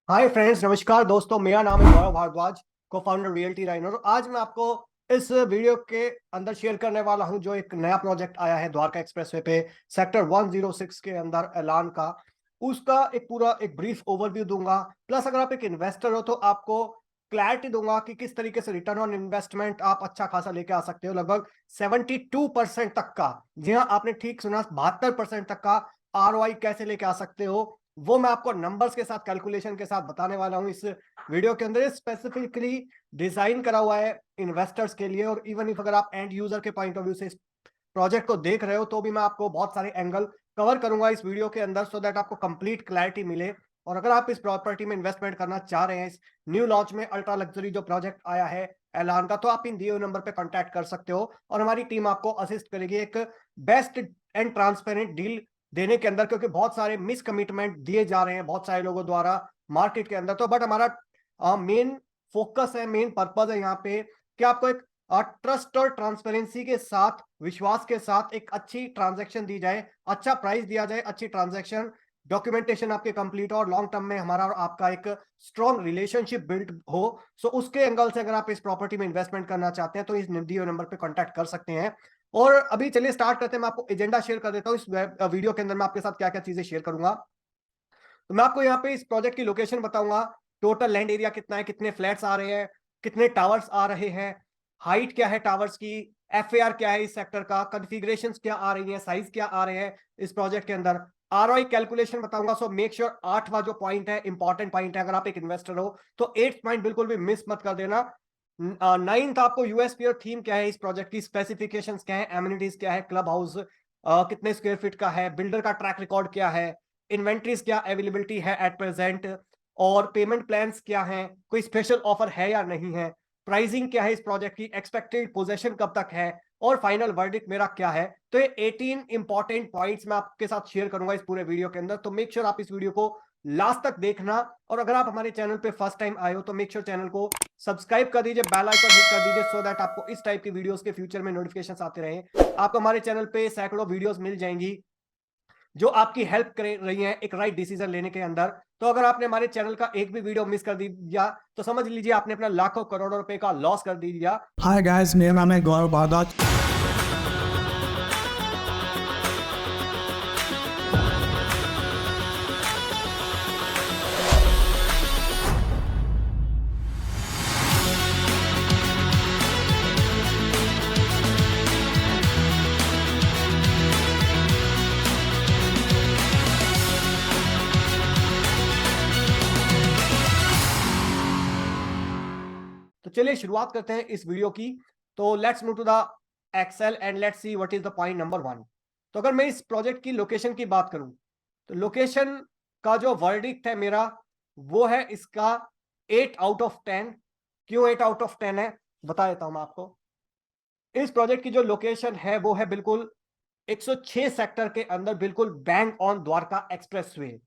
Hi friends, नमस्कार दोस्तों। मेरा नाम है गौरव भारद्वाज, को फाउंडर रियल्टी राइनर। आज मैं आपको इस वीडियो के अंदर शेयर करने वाला हूं जो एक नया प्रोजेक्ट आया है द्वारका एक्सप्रेसवे पे सेक्टर 106 के अंदर ऐलान का। उसका एक पूरा एक ब्रीफ ओवरव्यू दूंगा। प्लस अगर आप एक इन्वेस्टर हो तो आपको क्लैरिटी दूंगा कि किस तरीके से रिटर्न ऑन इन्वेस्टमेंट आप अच्छा खासा लेके आ सकते हो, लगभग 72% तक का। जी हाँ, आपने ठीक सुना, 72% तक का ROI कैसे लेके आ सकते हो, वो मैं आपको नंबर्स के साथ, कैलकुलेशन के साथ बताने वाला हूं इस वीडियो के अंदर। स्पेसिफिकली डिजाइन करा हुआ है इन्वेस्टर्स के लिए, और इवन इफ अगर आप एंड यूजर के पॉइंट ऑफ व्यू से इस प्रोजेक्ट को देख रहे हो तो भी मैं आपको बहुत सारे एंगल कवर करूंगा इस वीडियो के अंदर, सो दैट आपको कंप्लीट क्लैरिटी मिले। और अगर आप इस प्रॉपर्टी में इन्वेस्टमेंट करना चाह रहे हैं, इस न्यू लॉन्च में अल्ट्रा लग्जरी जो प्रोजेक्ट आया है ऐलान का, तो आप इन दिए हुए नंबर पे कांटेक्ट कर सकते हो और हमारी टीम आपको असिस्ट करेगी एक बेस्ट एंड ट्रांसपेरेंट डील देने के अंदर, क्योंकि बहुत सारे मिस कमिटमेंट दिए जा रहे हैं बहुत सारे लोगों द्वारा मार्केट के अंदर। तो बट हमारा मेन फोकस है, मेन पर्पज है यहाँ पे कि आपको एक ट्रस्ट और ट्रांसपेरेंसी के साथ, विश्वास के साथ एक अच्छी ट्रांजैक्शन दी जाए, अच्छा प्राइस दिया जाए, अच्छी ट्रांजैक्शन, डॉक्यूमेंटेशन आपके कंप्लीट हो और लॉन्ग टर्म में हमारा और आपका एक स्ट्रॉन्ग रिलेशनशिप बिल्ड हो। सो उसके एंगल से अगर आप इस प्रॉपर्टी में इन्वेस्टमेंट करना चाहते हैं तो इस दिए हुए नंबर पे कांटेक्ट कर सकते हैं। और अभी चलिए स्टार्ट करते हैं। मैं आपको एजेंडा शेयर कर देता हूँ। इस वीडियो के अंदर मैं आपके साथ क्या क्या चीजें शेयर करूंगा। तो मैं आपको यहाँ पे इस प्रोजेक्ट की लोकेशन बताऊंगा, टोटल लैंड एरिया कितना है, कितने फ्लैट्स आ रहे हैं, कितने टावर्स आ रहे हैं, हाइट क्या है टावर्स की, FAR क्या है इस सेक्टर का, कॉन्फ़िगरेशन क्या आ रही है, साइज क्या आ रहे हैं इस प्रोजेक्ट के अंदर, ROI कैलकुलेशन बताऊंगा। सो मेक श्योर आठवां जो पॉइंट है इंपॉर्टेंट पॉइंट है, अगर आप एक इन्वेस्टर हो तो एट्थ पॉइंट बिल्कुल भी मिस मत कर देना। नाइन्थ आपको यूएसपी और थीम क्या है इस प्रोजेक्ट की, स्पेसिफिकेशंस क्या है, एमिनिटीज क्या है, क्लब हाउस कितने स्क्वायर फीट का है, बिल्डर का ट्रैक रिकॉर्ड क्या है, इन्वेंट्रीज क्या अवेलेबिलिटी है एट प्रेजेंट, और पेमेंट प्लान्स क्या हैं, कोई स्पेशल ऑफर है या नहीं है, प्राइसिंग क्या है इस प्रोजेक्ट की, एक्सपेक्टेड पोजीशन कब तक है, और फाइनल वर्डिक्ट मेरा क्या है। तो ये 18 इंपॉर्टेंट पॉइंट्स मैं आपके साथ शेयर करूंगा इस पूरे वीडियो के अंदर। तो मेक श्योर आप इस वीडियो को लास्ट तक देखना। और अगर आप हमारे चैनल पे फर्स्ट टाइम आए हो तो मेक श्योर चैनल को सब्सक्राइब कर दीजिए, बेल आइकन हिट कर दीजिए, सो दैट आपको इस टाइप की वीडियोस के फ्यूचर में नोटिफिकेशंस आते रहें। आपको हमारे चैनल पे सैकड़ों वीडियोस मिल जाएंगी जो आपकी हेल्प कर रही हैं एक राइट डिसीजन लेने के अंदर। तो अगर आपने हमारे चैनल का एक भी वीडियो मिस कर दिया तो समझ लीजिए आपने अपना लाखों करोड़ों रुपए का लॉस कर दिया। हाय गाइस, मेरा नाम है गौरव भारद्वाज। तो चलिए शुरुआत करते हैं इस वीडियो की। तो let's move to the excel and let's see what is the point number 1। तो अगर मैं इस प्रोजेक्ट की लोकेशन की बात करूं तो लोकेशन का जो वर्डिक्ट है मेरा, वो है इसका 8 आउट ऑफ 10। क्यों 8 आउट ऑफ 10 है, बता देता हूं मैं आपको। इस प्रोजेक्ट की जो लोकेशन है वो है बिल्कुल 106 सेक्टर के अंदर, बिल्कुल बैंग ऑन द्वारका एक्सप्रेसवे।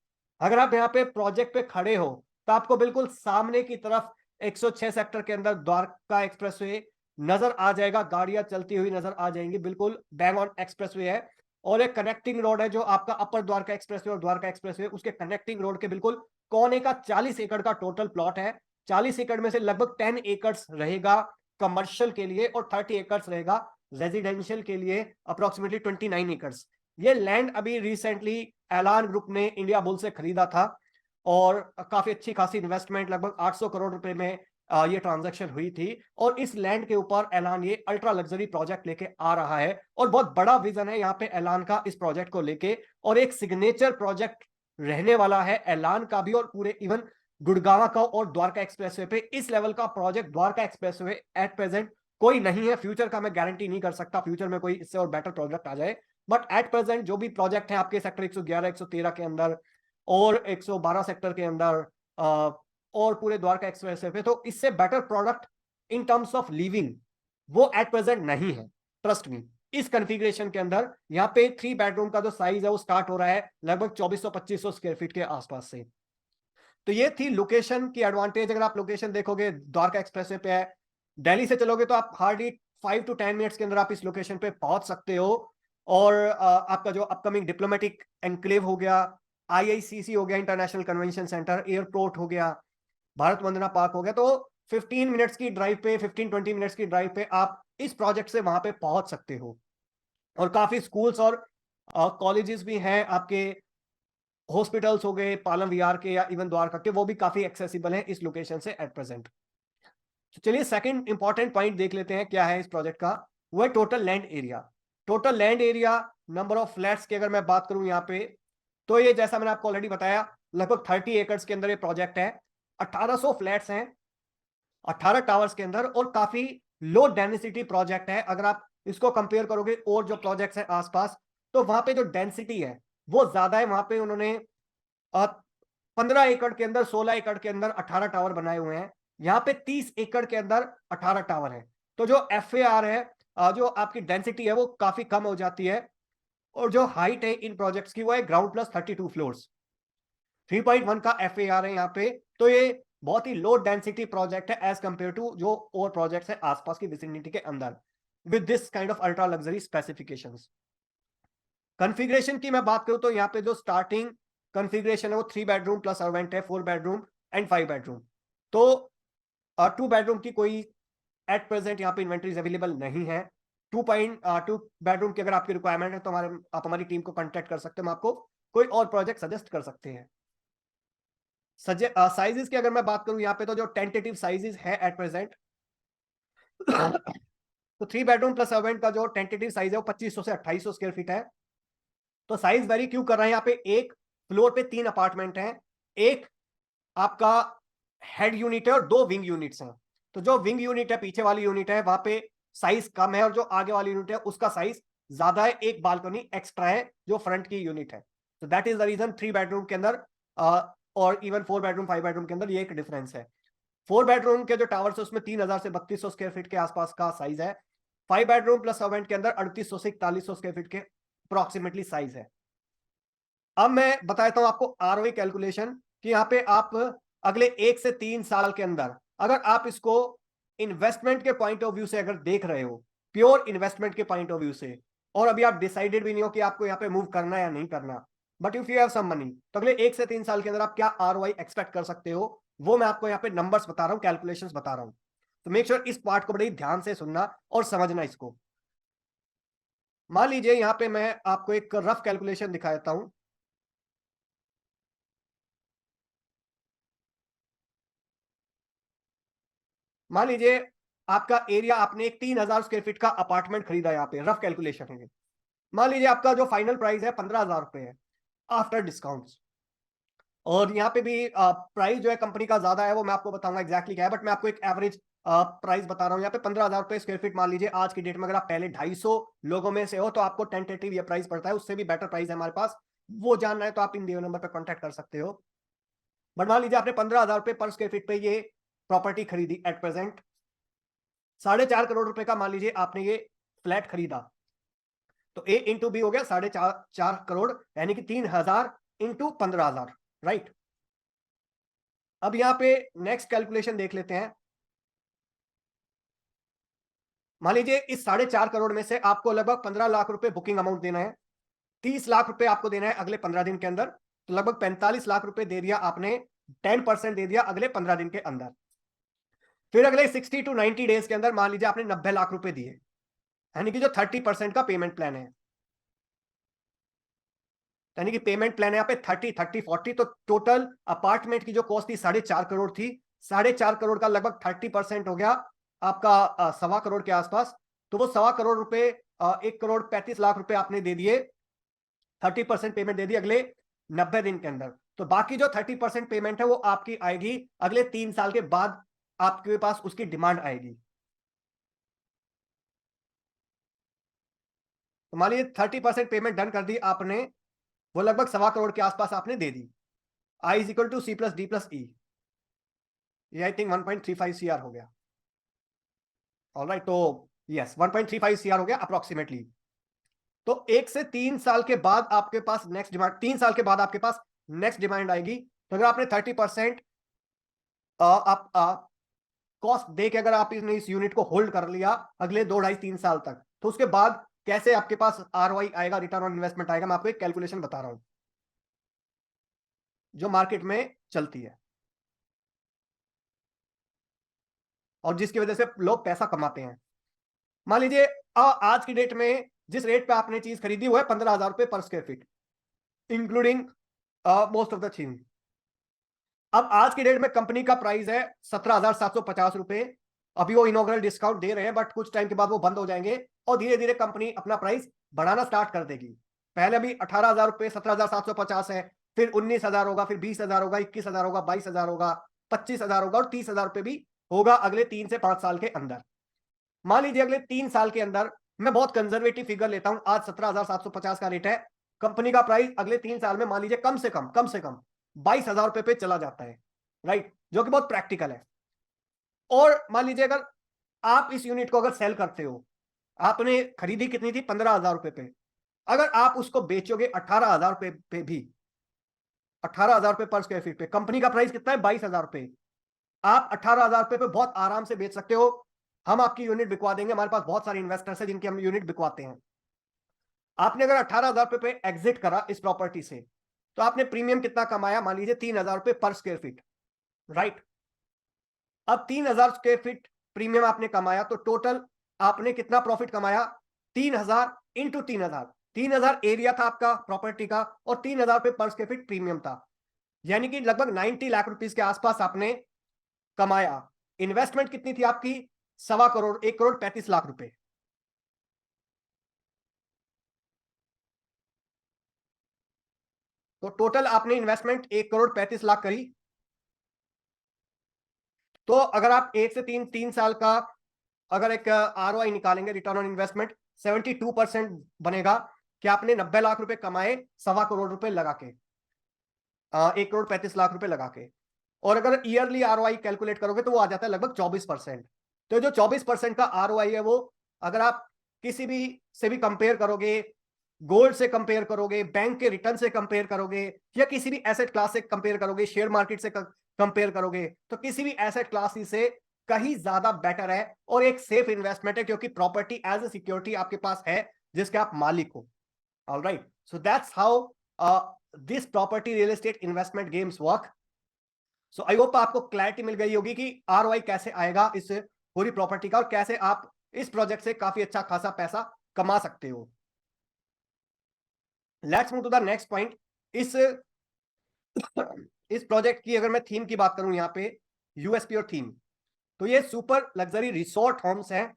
अगर आप यहाँ पे प्रोजेक्ट पे खड़े हो तो आपको बिल्कुल सामने की तरफ 106 सेक्टर के अंदर द्वारका एक्सप्रेसवे नजर आ जाएगा, गाड़ियां चलती हुई नजर आ जाएंगी, बिल्कुल बैंग ऑन एक्सप्रेसवे है। और एक कनेक्टिंग रोड है जो आपका अपर द्वारका एक्सप्रेसवे और द्वारका एक्सप्रेसवे, उसके कनेक्टिंग रोड के बिल्कुल कोने का 40 एकड़ का टोटल प्लॉट है। 40 एकड़ में से लगभग 10 एकड़ रहेगा कमर्शियल के लिए और 30 एकर्स रहेगा रेजिडेंशियल के लिए, अप्रोक्सीमेटली 29 एकर्स। ये लैंड अभी रिसेंटली एलान ग्रुप ने इंडिया बुल से खरीदा था और काफी अच्छी खासी इन्वेस्टमेंट, लगभग 800 करोड़ रुपए में ये ट्रांजैक्शन हुई थी। और इस लैंड के ऊपर एलान ये अल्ट्रा लग्जरी प्रोजेक्ट लेके आ रहा है और बहुत बड़ा विजन है यहाँ पे एलान का इस प्रोजेक्ट को लेके, और एक सिग्नेचर प्रोजेक्ट रहने वाला है एलान का भी और पूरे इवन गुड़गांव का और द्वारका एक्सप्रेसवे पे। इस लेवल का project Dwarka expressway at present कोई नहीं है। फ्यूचर का मैं गारंटी नहीं कर सकता फ्यूचर में कोई इससे और बेटर प्रोजेक्ट आ जाए, बट एट प्रेजेंट जो भी प्रोजेक्ट है आपके सेक्टर 111 113 के अंदर और 112 सेक्टर के अंदर और पूरे द्वारका एक्सप्रेसवे पे, तो इससे better product in terms of living वो एट प्रेजेंट नहीं है, ट्रस्ट मी। इस कॉन्फ़िगरेशन के अंदर यहाँ पे 3 बेडरूम का जो साइज है वो स्टार्ट हो रहा है लगभग 2400-2500 स्क्वायर फीट के आसपास से। तो ये थी लोकेशन की एडवांटेज। अगर आप लोकेशन देखोगे द्वारका एक्सप्रेसवे पे है, दिल्ली से चलोगे तो आप हार्डली 5 to 10 मिनट्स के अंदर आप इस लोकेशन पे पहुंच सकते हो। और आपका जो अपकमिंग डिप्लोमेटिक एनक्लेव हो गया, IICC हो गया, इंटरनेशनल कन्वेंशन सेंटर, एयरपोर्ट हो गया, भारत वंदना पार्क हो गया। तो 15 मिनट्स की ड्राइव पे, 15-20 मिनट्स की ड्राइव पे आप इस प्रोजेक्ट से वहां पे पहुंच सकते हो। और काफी स्कूल्स और कॉलेजेस भी हैं आपके, हॉस्पिटल्स हो गए पालम विहार के या इवन द्वारका के, वो भी काफी एक्सेसिबल हैं इस लोकेशन से एट प्रेजेंट। तो चलिए सेकंड इंपॉर्टेंट पॉइंट देख लेते हैं क्या है इस प्रोजेक्ट का। वो है total land area. Total land area, number of flats की अगर मैं बात करूं यहाँ पे, तो ये जैसा मैंने आपको ऑलरेडी बताया, लगभग 30 एकड़ के अंदर ये प्रोजेक्ट है। 1800 फ्लैट्स हैं 18 टावर्स के अंदर, और काफी लो डेंसिटी प्रोजेक्ट है। अगर आप इसको कंपेयर करोगे और जो प्रोजेक्ट्स हैं आसपास, तो वहां पे जो डेंसिटी है वो ज्यादा है। वहां पे उन्होंने 15 एकड़ के अंदर, 16 एकड़ के अंदर 18 टावर बनाए हुए हैं। यहाँ पे 30 एकड़ के अंदर 18 टावर है। तो जो FAR है, जो आपकी डेंसिटी है, वो काफी कम हो जाती है। और जो हाइट है इन प्रोजेक्ट्स की, वो है ग्राउंड प्लस 32 फ्लोर्स। 3.1 का FAR है यहाँ पे। तो ये बहुत ही लो डेंसिटी प्रोजेक्ट है एज कंपेयर टू जो और प्रोजेक्ट्स है आसपास की विसिनिटी के अंदर, with this kind of ultra luxury specifications. Configuration की मैं बात करूं तो यहाँ पे जो स्टार्टिंग कॉन्फ़िगरेशन है वो 3 बेडरूम प्लस सर्वेंट है, 4 बेडरूम एंड 5 बेडरूम। तो 2 बेडरूम की कोई एट प्रेजेंट यहाँ पे इन्वेंटरीज अवेलेबल नहीं है। 2 बेडरूम की अगर आपकी रिक्वायरमेंट है तो आप हमारी टीम को कांटेक्ट कर सकते हैं, हम आपको कोई और प्रोजेक्ट सजेस्ट कर सकते हैं। साइजेस की अगर मैं बात करूं यहाँ पे, तो जो टेंटेटिव साइजेस है एट प्रेजेंट, तो 3 बेडरूम प्लस सर्वेंट का जो टेंटेटिव साइज है वो 2500 से 2800 स्क्वायर फीट है। तो साइज वेरी क्यों कर रहे हैं यहाँ पे, एक फ्लोर पे 3 अपार्टमेंट हैं, एक आपका हेड यूनिट है और 2 विंग यूनिट्स हैं। तो जो विंग यूनिट है, पीछे वाली यूनिट है, वहां पे साइज कम है, और जो आगे वाली यूनिट है उसका साइज ज्यादा है, एक बालकनी एक्स्ट्रा है जो फ्रंट की यूनिट है। तो that is the reason 3 bedroom के अंदर और इवन 4 बेडरूम 5 बेडरूम के अंदर ये एक डिफरेंस है। 4 बेडरूम के जो टावर्स है उसमें 3000 से 3200 स्क्वायर फीट के आसपास का साइज है। 5 बेडरूम प्लस सर्वेंट के अंदर 3800 से 4100 स्क्वायर फीट के अप्रोक्सीमेटली साइज है। अब मैं बताता हूं आपको ROI कैलकुलेशन, कि यहाँ पे आप अगले 1 से 3 साल के अंदर अगर आप इसको इन्वेस्टमेंट के पॉइंट ऑफ व्यू से अगर देख रहे हो, प्योर इन्वेस्टमेंट के पॉइंट ऑफ व्यू से, और अभी आप डिसाइडेड भी नहीं हो कि आपको यहाँ पे मूव करना है या नहीं करना, but if you have some money, तो अगले 1 से 3 साल के अंदर आप क्या ROI एक्सपेक्ट कर सकते हो, वो मैं आपको यहाँ पे नंबर्स बता रहा हूँ, कैलकुलेशंस बता रहा हूँ। तो मेक श्योर इस पार्ट को बड़े ध्यान से सुनना और समझना इसको। मान लीजिए यहाँ पे मैं आपको एक रफ कैलकुलेशन दिखा देता हूं। मान लीजिए आपका एरिया, आपने एक 3000 स्क्वायर फीट का अपार्टमेंट खरीदा, यहाँ पे रफ कैलकुलेशन है। मान लीजिए आपका जो फाइनल प्राइस है 15,000 रुपए है आफ्टर डिस्काउंट्स। और यहाँ पे भी प्राइस जो है कंपनी का ज्यादा है, वो मैं आपको बताऊंगा एग्जैक्टली क्या है, बट मैं आपको एक एवरेज प्राइस बता रहा हूँ। यहाँ पे 15,000 रुपए स्क्वायर फीट मान लीजिए आज की डेट में। अगर आप पहले 250 लोगों में से हो तो आपको टेंटेटिव ये प्राइस पड़ता है, उससे भी बेटर प्राइस है हमारे पास। वो जानना है तो आप इन दिए नंबर पर कॉन्टेक्ट कर सकते हो। बट मान लीजिए आपने 15,000 रुपए पर स्क्वायर फीट पे ये प्रॉपर्टी खरीदी एट प्रेजेंट, 4.5 करोड़ रुपए का मान लीजिए आपने ये फ्लैट खरीदा, तो A इंटू बी हो गया 4.5 करोड़, यानी कि 3,000 इंटू 15,000, राइट। अब यहां पे नेक्स्ट कैलकुलेशन देख लेते हैं। मान लीजिए इस 4.5 करोड़ में से आपको लगभग 15 लाख रुपए बुकिंग अमाउंट देना है, 30 लाख रुपए आपको देना है अगले 15 दिन के अंदर, तो लगभग 45 लाख रुपए दे दिया आपने, 10% दे दिया अगले 15 दिन के अंदर। फिर अगले 60 टू 90 डेज के अंदर मान लीजिए आपने 90 लाख रुपए दिए, यानी कि जो 30% का पेमेंट प्लान है, यानी कि पेमेंट प्लान है यहाँ पे 30-30-40। तो टोटल अपार्टमेंट की जो कॉस्ट थी 4.5 करोड़ थी, 4.5 करोड़ का लगभग 30% हो गया आपका 1.25 करोड़ के आसपास। तो वो 1.25 करोड़ रुपए 1,35 लाख रुपए आपने दे दिए, 30% पेमेंट दे दी अगले 90 दिन के अंदर। तो बाकी जो 30% पेमेंट है वो आपकी आएगी अगले 3 साल के बाद, आपके पास उसकी डिमांड आएगी। तो मान लीजिए 30% पेमेंट डन कर दी आपने, वो लगभग 1.25 करोड़ के आसपास आपने दे दी। I is equal to C+D+E, ये आई थिंक 1.35 CR हो गया। ऑलराइट, तो यस 1.35 CR हो गया अप्रोक्सीमेटली। तो 1 से 3 साल के बाद आपके पास नेक्स्ट डिमांड, 3 साल के बाद आपके पास नेक्स्ट डिमांड आएगी। तो अगर आपने 30% आप कॉस्ट दे के अगर आप इस यूनिट को होल्ड कर लिया अगले 2-2.5-3 साल तक, तो उसके बाद कैसे आपके पास ROI आएगा, रिटर्न ऑन इन्वेस्टमेंट आएगा, मैं आपको एक कैलकुलेशन बता रहा हूं। जो मार्केट में चलती है और जिसकी वजह से लोग पैसा कमाते हैं। मान लीजिए आज की डेट में जिस रेट पे आपने चीज खरीदी वो है 15,000 रुपए पर square feet, including most of the thing. अब आज की डेट में कंपनी का प्राइस है 17,750 रुपए। अभी वो इनॉग्रल डिस्काउंट दे रहे हैं, बट कुछ टाइम के बाद वो बंद हो जाएंगे और धीरे धीरे कंपनी अपना प्राइस बढ़ाना स्टार्ट कर देगी। पहले अभी 18,000 रुपए 17,750 है, फिर 19,000 होगा, फिर 20,000 होगा, 21,000 होगा, 22,000 होगा, 25,000 होगा और 30,000 रुपए भी होगा अगले 3 से 5 साल के अंदर। मान लीजिए अगले 3 साल के अंदर, मैं बहुत कंजर्वेटिव फिगर लेता हूं, आज 17,750 का रेट है, कंपनी का प्राइस अगले 3 साल में मान लीजिए कम से कम 22,000 रुपए पे चला जाता है, राइट, जो कि बहुत प्रैक्टिकल है। और मान लीजिए अगर आप इस यूनिट को अगर सेल करते हो, आपने खरीदी कितनी थी 15,000 रुपए पे, अगर आप उसको बेचोगे 18,000 रुपए पे भी, 18,000 रुपए पर स्क्वायर फीट पे, कंपनी का प्राइस कितना है 22,000 रुपए, आप 18,000 रुपए पे बहुत आराम से बेच सकते हो। हम आपकी यूनिट बिकवा देंगे, हमारे पास बहुत सारे इन्वेस्टर्स हैं जिनकी हम यूनिट बिकवाते हैं। आपने अगर 18,000 रुपए पे एग्जिट करा इस प्रॉपर्टी से, तो आपने प्रीमियम कितना कमाया, मान लीजिए 3,000 रुपए पर स्क्वायर फीट, राइट। अब 3,000 स्क्वायर फीट प्रीमियम आपने कमाया, तो टोटल आपने कितना प्रॉफिट कमाया, 3,000 इंटू 3,000, 3,000 एरिया था आपका प्रॉपर्टी का और 3,000 रुपए पर स्क्वायर फीट प्रीमियम था, यानी कि लगभग 90 लाख रुपीस के आसपास आपने कमाया। इन्वेस्टमेंट कितनी थी आपकी, 1.25 करोड़, 1,35,00,000 रुपए। तो टोटल आपने इन्वेस्टमेंट 1,35,00,000 करी। तो अगर आप 1 से 3 साल का अगर एक आरओआई निकालेंगे, रिटर्न ऑन इन्वेस्टमेंट 72% बनेगा कि आपने 90 लाख रुपए कमाए 1.25 करोड़ रुपए लगा के, 1,35,00,000 रुपए लगा के। और अगर ईयरली आरओआई कैलकुलेट करोगे तो वो आ जाता है लगभग 24%। तो जो 24% का आरओआई है, वो अगर आप किसी भी से भी कंपेयर करोगे, गोल्ड से कंपेयर करोगे, बैंक के रिटर्न से कंपेयर करोगे, या किसी भी एसेट क्लास से कंपेयर करोगे, शेयर मार्केट से कंपेयर करोगे, तो किसी भी एसेट क्लास से कहीं ज्यादा बेटर है और एक सेफ इन्वेस्टमेंट है, क्योंकि प्रॉपर्टी एज ए सिक्योरिटी आपके पास है जिसके आप मालिक हो। Alright, so that's how this property real estate investment games work. So I hope आपको क्लैरिटी मिल गई होगी कि आरओआई कैसे आएगा इस पूरी प्रॉपर्टी का और कैसे आप इस प्रोजेक्ट से काफी अच्छा खासा पैसा कमा सकते हो। Let's move to the next point. इस प्रोजेक्ट की अगर मैं थीम की बात करूं, यहाँ पे यूएसपी और थीम, तो ये सुपर लग्जरी रिसोर्ट होम्स हैं।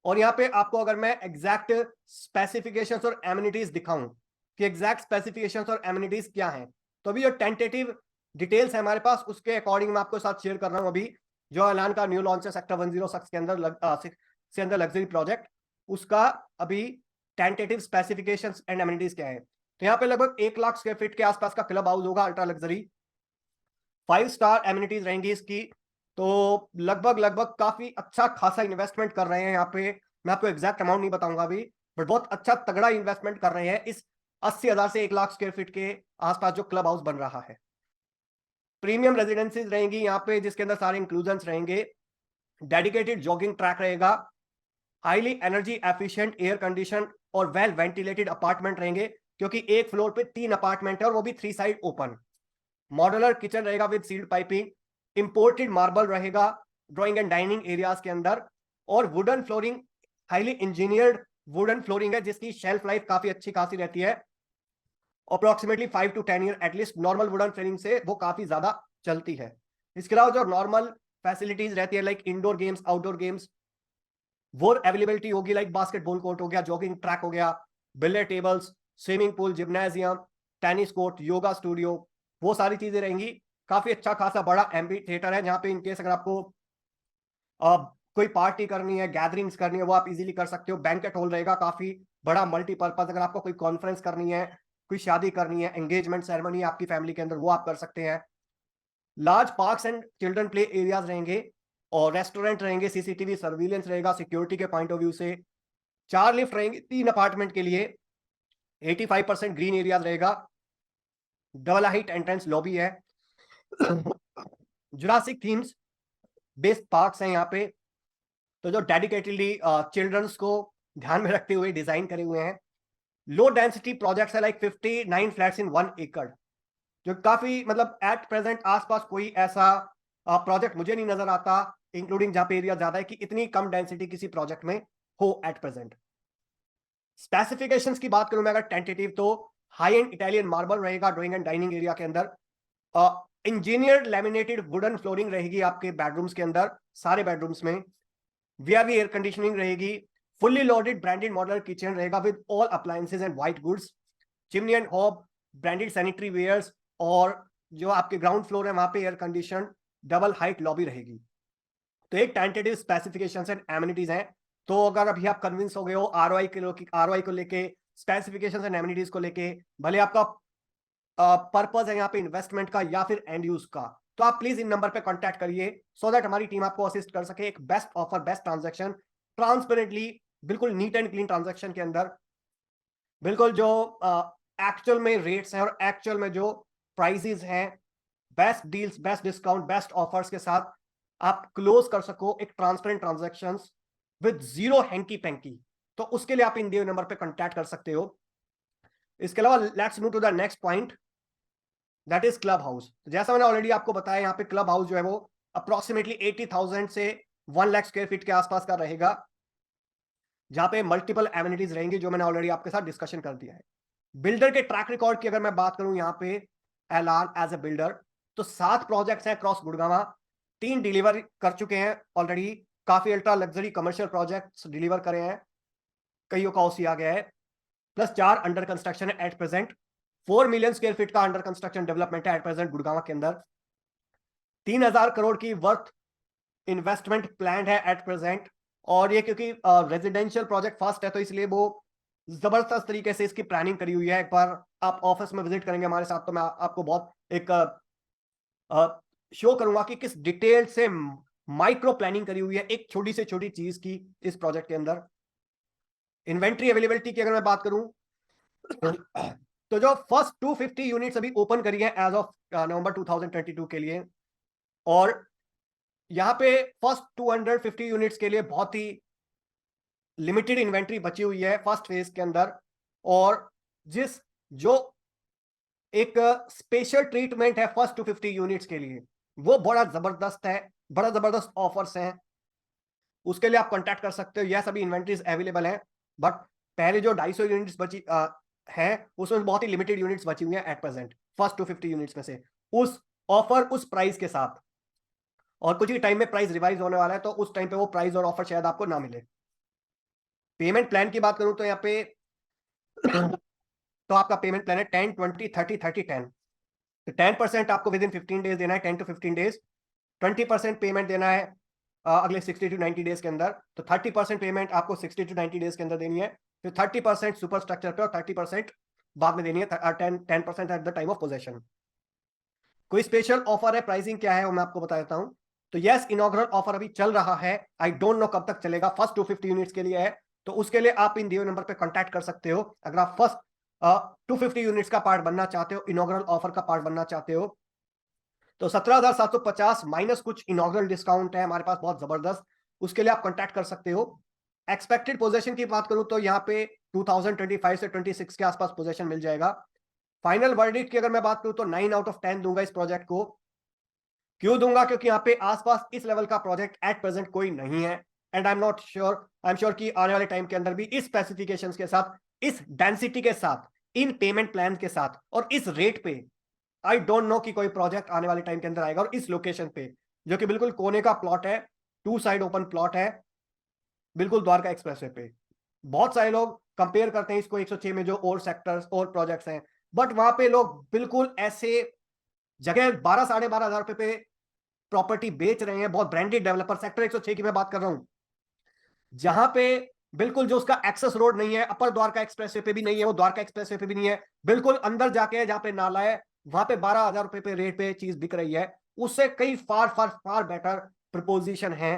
और यहाँ पे आपको अगर मैं एग्जैक्ट स्पेसिफिकेशंस और एमिनिटीज दिखाऊं कि एग्जैक्ट स्पेसिफिकेशंस और एमिनिटीज क्या हैं, तो अभी जो टेंटेटिव डिटेल्स है हमारे पास, उसके अकॉर्डिंग मैं आपको साथ शेयर कर रहा हूं। अभी जो ऐलान का न्यू लॉन्च है सेक्टर 106 के अंदर लग्जरी प्रोजेक्ट, उसका अभी टेंटेटिव स्पेसिफिकेशंस एंड एमिनिटीज क्या है। तो यहाँ पे लगभग 1 लाख स्क्वायर फीट के आसपास का क्लब हाउस होगा, अल्ट्रा लग्जरी, 5 स्टार एमिनिटीज रहेंगी इसकी। तो लगभग काफी अच्छा खासा इन्वेस्टमेंट कर रहे हैं यहाँ पे। मैं आपको एग्जैक्ट अमाउंट नहीं बताऊंगा अभी, बट बहुत अच्छा तगड़ा इन्वेस्टमेंट कर रहे हैं इस 80,000 से 1 लाख स्क्वायर फीट के आसपास जो क्लब हाउस बन रहा है। प्रीमियम रेजिडेंसीज रहेंगी यहाँ पे, जिसके अंदर सारे इंक्लूजन्स रहेंगे। डेडिकेटेड जॉगिंग ट्रैक रहेगा, highly energy efficient air condition और वेल वेंटिलेटेड अपार्टमेंट रहेंगे, क्योंकि एक फ्लोर पे 3 अपार्टमेंट है और वो भी 3 साइड ओपन। मॉड्यूलर किचन रहेगा with sealed piping, imported marble रहेगा ड्राइंग एंड डाइनिंग एरियाज के अंदर, और wooden flooring, highly engineered wooden flooring है जिसकी शेल्फ लाइफ काफी अच्छी खासी रहती है, approximately 5 to 10 year at least. Normal wooden flooring से वो काफी ज्यादा चलती है। इसके अलावा जो नॉर्मल फैसिलिटीज रहती है like indoor games, outdoor games, वो अवेलेबिलिटी होगी, लाइक बास्केटबॉल कोर्ट हो गया, जॉगिंग ट्रैक हो गया, billiard tables, swimming pool, gymnasium, tennis court, yoga studio, वो सारी चीजें रहेंगी। काफी अच्छा खासा बड़ा एम्पी थिएटर है, जहाँ पे इनकेस अगर आपको कोई पार्टी करनी है, गैदरिंग्स करनी है, वो आप इजीली कर सकते हो। बैंकेट हॉल रहेगा काफी बड़ा मल्टीपर्पज, अगर आपको कोई कॉन्फ्रेंस करनी है, कोई शादी करनी है, एंगेजमेंट सेरेमनी आपकी फैमिली के अंदर, वो आप कर सकते हैं। Large parks and children play areas रहेंगे और रेस्टोरेंट रहेंगे, सीसीटीवी सर्विलेंस रहेगा सिक्योरिटी के पॉइंट ऑफ व्यू से। 4 लिफ्ट रहेंगे 3 अपार्टमेंट के लिए, 85% ग्रीन एरियाज रहेगा, डबल हाइट एंट्रेंस लॉबी है, जुरासिक थीम्स बेस्ड पार्क्स हैं यहाँ पे, तो जो डेडिकेटेडली चिल्ड्रंस को ध्यान में रखते हुए डिजाइन करे हुए हैं। लो डेंसिटी प्रोजेक्ट्स है लाइक 59 फ्लैट्स इन 1 एकड़, जो काफी मतलब एट प्रेजेंट आसपास कोई ऐसा प्रोजेक्ट मुझे नहीं नजर आता, इंक्लूडिंग जहां पे एरिया ज्यादा है, कि इतनी कम डेंसिटी किसी प्रोजेक्ट में हो एट प्रेजेंट। स्पेसिफिकेशंस की बात करूं मैं अगर टेंटेटिव, तो हाई एंड इटालियन मार्बल रहेगा ड्राइंग एंड डाइनिंग एरिया के अंदर। इंजीनियर्ड लैमिनेटेड वुडन फ्लोरिंग रहेगी आपके बेडरूम्स के अंदर, सारे बेडरूम्स में। वीआरवी एयर कंडीशनिंग रहेगी। Fully loaded branded modular kitchen रहेगा with all appliances and white goods. Chimney and hob, branded sanitary wares, और जो आपके ग्राउंड फ्लोर है वहां पे air condition double height lobby रहेगी। तो एक टेंटेटिव स्पेसिफिकेशंस एंड एमिनिटीज हैं। तो अगर अभी आप कन्विंस हो गए हो आरओआई को लेके, स्पेसिफिकेशंस एंड एमिनिटीज को लेके, भले आपका पर्पस है यहाँ पे इन्वेस्टमेंट का या फिर एंड यूज का, तो आप प्लीज इन नंबर पे कांटेक्ट करिए सो दैट हमारी टीम आपको असिस्ट कर सके एक best offer, best transaction, transparently, बिल्कुल नीट एंड क्लीन ट्रांजैक्शन के अंदर, बिल्कुल जो एक्चुअल में रेट्स हैं और एक्चुअल में जो प्राइसेस हैं, best deals, best discount, best offers के साथ आप क्लोज कर सको एक transparent transaction with zero hanky panky. तो उसके लिए आप इन दिए नंबर पे कांटेक्ट कर सकते हो। इसके अलावा let's move to the next point, that is club house. जैसा मैंने ऑलरेडी आपको बताया, यहाँ पे क्लब हाउस जो है वो अप्रोक्सीमेटली 80,000 से 1 लाख स्क्वायर फीट के आसपास का रहेगा, जहां पे मल्टीपल एमिनिटीज रहेंगी, जो मैंने ऑलरेडी आपके साथ डिस्कशन कर दिया है। बिल्डर के ट्रैक रिकॉर्ड की अगर मैं बात करूं यहाँ पे, एलआर एज ए बिल्डर, तो 7 प्रोजेक्ट्स हैं अक्रॉस गुड़गांव, 3 डिलीवर कर चुके हैं ऑलरेडी, काफी ultra luxury commercial projects deliver करे हैं, कईयों का ओसी आ गया है, प्लस 4 अंडर कंस्ट्रक्शन है at present. 4 million square feet का अंडर कंस्ट्रक्शन डेवलपमेंट है एट प्रेजेंट गुड़गांव के अंदर। 3,000 करोड़ की वर्थ इन्वेस्टमेंट प्लान है एट प्रेजेंट। और ये क्योंकि रेजिडेंशियल प्रोजेक्ट फर्स्ट है, तो इसलिए वो जबरदस्त तरीके से इसकी प्लानिंग करी हुई है। एक बार आप ऑफिस में विजिट करेंगे हमारे साथ, तो मैं आपको बहुत एक शो करूंगा कि किस डिटेल से माइक्रो प्लानिंग करी हुई है एक छोटी से छोटी चीज की इस प्रोजेक्ट के अंदर। इन्वेंट्री अवेलेबिलिटी की अगर मैं बात करूं, तो जो फर्स्ट 250 यूनिट्स अभी ओपन करी है एज ऑफ नवंबर 2022 के लिए, और यहां पे फर्स्ट 250 यूनिट्स के लिए बहुत ही लिमिटेड इन्वेंट्री बची हुई है फर्स्ट फेज के अंदर। और जो एक स्पेशल ट्रीटमेंट है फर्स्ट 250 यूनिट्स के लिए, वो बड़ा जबरदस्त है, बड़ा जबरदस्त ऑफर्स हैं, उसके लिए आप कांटेक्ट कर सकते हो। यस, अभी इन्वेंट्रीज अवेलेबल है, बट पहले जो 250 यूनिट्स बची है, उसमें बहुत ही लिमिटेड यूनिट्स बची हुई है एट प्रेजेंट फर्स्ट 250 यूनिट्स में से, उस ऑफर उस प्राइस के साथ। और कुछ ही टाइम में प्राइस रिवाइज होने वाला है, तो उस टाइम पे वो प्राइस और ऑफर शायद आपको ना मिले। पेमेंट प्लान की बात करूं तो यहाँ पे तो आपका पेमेंट प्लान है 10, 20, 30, 30, 10। तो 10% आपको विद इन 15 डेज देना है, 10 to 15 डेज। 20% पेमेंट देना है अगले 60 to 90 डेज के अंदर। तो 30% पेमेंट आपको 60 to 90 डेज के अंदर देनी है, फिर 30% सुपर स्ट्रक्चर पे और 30% बाद में देनी है, 10% at the time of possession. कोई स्पेशल ऑफर है, प्राइसिंग क्या है वो मैं आपको बता देता हूं। तो यस, इनॉग्रल ऑफर अभी चल रहा है, आई डोंट नो कब तक चलेगा, फर्स्ट 250 यूनिट्स के लिए है। तो उसके लिए आप इन दिए नंबर पे कांटेक्ट कर सकते हो अगर आप फर्स्ट 250 यूनिट्स का पार्ट बनना चाहते हो, इनॉग्रल ऑफर का पार्ट बनना चाहते हो। तो 17,750 माइनस कुछ इनॉग्रल डिस्काउंट है हमारे पास बहुत जबरदस्त, उसके लिए आप कांटेक्ट कर सकते हो। एक्सपेक्टेड पोजीशन की बात करूं तो यहाँ पे 2025 से 26 के आसपास पोजीशन मिल जाएगा। फाइनल वर्डिक्ट की अगर मैं बात करूं तो 9 आउट ऑफ 10 दूंगा इस प्रोजेक्ट को। क्यों दूंगा? क्योंकि यहाँ पे आसपास इस लेवल का प्रोजेक्ट एट प्रेजेंट कोई नहीं है, एंड आई एम श्योर कि आने वाले टाइम के अंदर भी इस स्पेसिफिकेशंस के साथ, इस डेंसिटी के साथ, इन पेमेंट प्लान के साथ और इस रेट पे, आई डोंट नो कि कोई प्रोजेक्ट आने वाले टाइम के अंदर आएगा। और इस लोकेशन पे, जो कि बिल्कुल कोने का प्लॉट है, 2 साइड ओपन प्लॉट है, बिल्कुल द्वारका एक्सप्रेसवे पे। बहुत सारे लोग कंपेयर करते हैं इसको 106 में जो और सेक्टर्स और प्रोजेक्ट्स हैं, बट वहां पे लोग बिल्कुल ऐसे जगह 12 साढ़े 12,000 रुपए पे प्रॉपर्टी बेच रहे हैं, बहुत ब्रांडेड डेवलपर। सेक्टर 106 की मैं बात कर रहा हूं, जहां पे बिल्कुल जो उसका एक्सेस रोड नहीं है, अपर द्वारका एक्सप्रेसवे पे भी नहीं है, वो द्वारका एक्सप्रेसवे पे भी नहीं है, बिल्कुल अंदर जाके है जहां पे नाला है, वहां पे 12,000 रुपए पे रेट पे चीज बिक रही है। उससे कई फार फार फार बेटर प्रपोजिशन है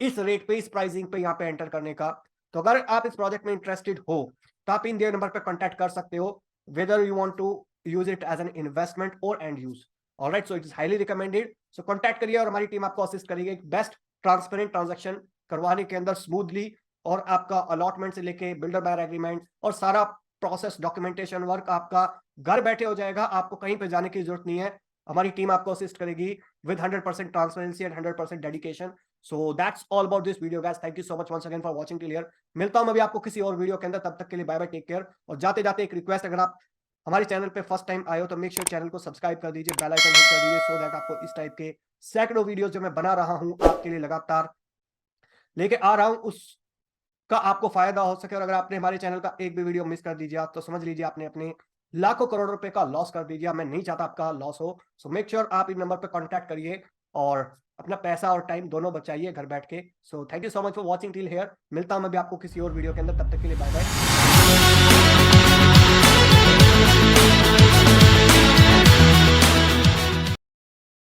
इस रेट पे, इस प्राइसिंग पे यहाँ पे एंटर करने का। तो अगर आप इस प्रोजेक्ट में इंटरेस्टेड हो तो आप इन दिए नंबर पे कांटेक्ट कर सकते हो, whether you want to use it as an investment और end use. Alright, so it is highly recommended. So contact करिए और हमारी टीम आपको असिस्ट करेगी एक बेस्ट ट्रांसपेरेंट ट्रांजैक्शन करवाने के अंदर स्मूथली, और आपका अलॉटमेंट से लेके बिल्डर बायर एग्रीमेंट और सारा प्रोसेस, डॉक्यूमेंटेशन वर्क आपका घर बैठे हो जाएगा, आपको कहीं पे जाने की जरूरत नहीं है। हमारी टीम आपको असिस्ट करेगी with 100% transparency and 100% dedication. So that's all about this video guys, thank you so much once again for watching till here. मिलता हूं मैं अभी आपको किसी और वीडियो के अंदर, तब तक के लिए बाय बाय, टेक केयर। और जाते जाते एक रिक्वेस्ट, अगर आप हमारे चैनल पे फर्स्ट टाइम आए हो तो मेक श्योर चैनल को सब्सक्राइब कर दीजिए, बेल आइकन हिट कर दीजिए, सो दैट आपको इस टाइप के सैकड़ों वीडियोस जो मैं बना रहा हूं आपके लिए लगातार लेके आ रहा हूं, उसका आपको फायदा हो सके। और अगर आपने हमारे चैनल का एक भी वीडियो मिस कर दीजिए तो समझ लीजिए आपने अपने लाखों करोड़ों रुपए का लॉस कर दीजिए। मैं नहीं चाहता आपका लॉस हो। सो मेक श्योर आप इन नंबर पे कांटेक्ट करिए और अपना पैसा और टाइम दोनों बचाइए घर बैठ के। So thank you so much for watching till here. मिलता हूं मैं भी आपको किसी और वीडियो के अंदर, तब तक के लिए बाय बाय।